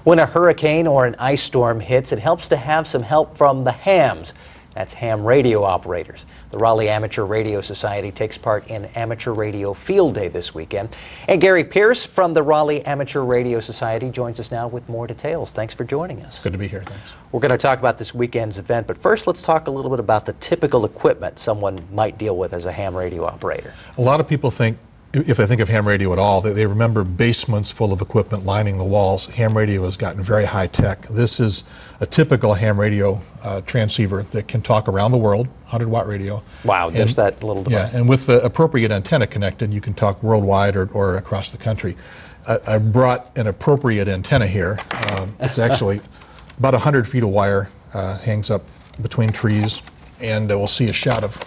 When a hurricane or an ice storm hits, it helps to have some help from the hams. That's ham radio operators. The Raleigh Amateur Radio Society takes part in Amateur Radio Field Day this weekend. And Gary Pierce from the Raleigh Amateur Radio Society joins us now with more details. Thanks for joining us. Good to be here, thanks. We're going to talk about this weekend's event, but first let's talk a little bit about the typical equipment someone might deal with as a ham radio operator. A lot of people think, if they think of ham radio at all, they remember basements full of equipment lining the walls. Ham radio has gotten very high tech. This is a typical ham radio transceiver that can talk around the world, 100-watt radio. Wow, just that little device. Yeah, and with the appropriate antenna connected, you can talk worldwide or across the country. I brought an appropriate antenna here. It's actually about 100 feet of wire, hangs up between trees, and we'll see a shot of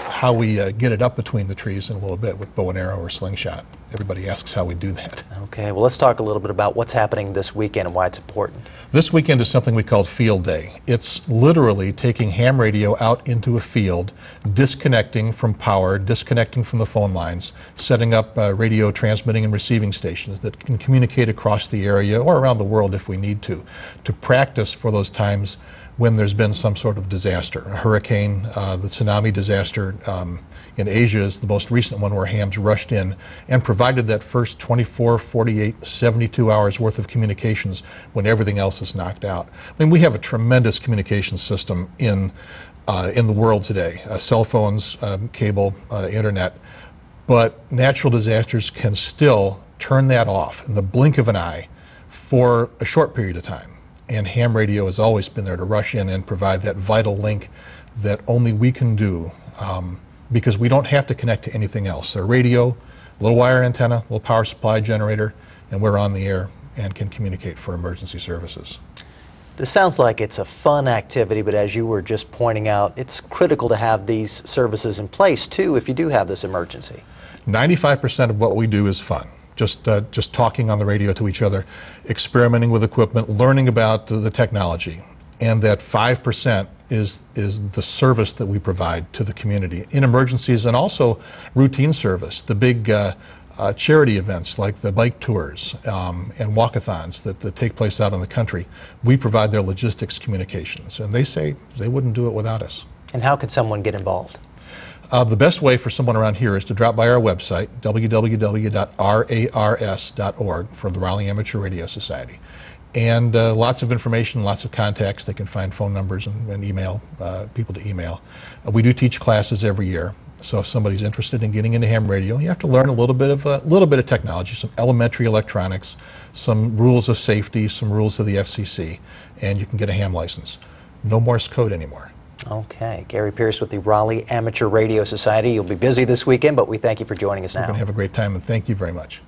how we get it up between the trees in a little bit with bow and arrow or slingshot. Everybody asks how we do that. Okay, well let's talk a little bit about what's happening this weekend and why it's important. This weekend is something we call Field Day. It's literally taking ham radio out into a field, disconnecting from power, disconnecting from the phone lines, setting up radio transmitting and receiving stations that can communicate across the area or around the world if we need to practice for those times when there's been some sort of disaster. A hurricane, the tsunami disaster in Asia is the most recent one where hams rushed in and provided that first 24, 48, 72 hours worth of communications when everything else is knocked out. I mean, we have a tremendous communication system in the world today, cell phones, cable, internet, but natural disasters can still turn that off in the blink of an eye for a short period of time. And ham radio has always been there to rush in and provide that vital link that only we can do because we don't have to connect to anything else. A radio, a little wire antenna, a little power supply generator, and we're on the air and can communicate for emergency services. This sounds like it's a fun activity, but as you were just pointing out, it's critical to have these services in place too if you do have this emergency. 95% of what we do is fun. Just talking on the radio to each other, experimenting with equipment, learning about the technology. And that 5% is the service that we provide to the community in emergencies and also routine service. The big charity events like the bike tours and walkathons that take place out in the country, we provide their logistics communications. And they say they wouldn't do it without us. And how can someone get involved? The best way for someone around here is to drop by our website, www.rars.org, for the Raleigh Amateur Radio Society. And lots of information, lots of contacts. They can find phone numbers and email, people to email. We do teach classes every year. So if somebody's interested in getting into ham radio, you have to learn a little bit of technology, some elementary electronics, some rules of safety, some rules of the FCC, and you can get a ham license. No Morse code anymore. Okay. Gary Pierce with the Raleigh Amateur Radio Society. You'll be busy this weekend, but we thank you for joining us now. We're going to have a great time, and thank you very much.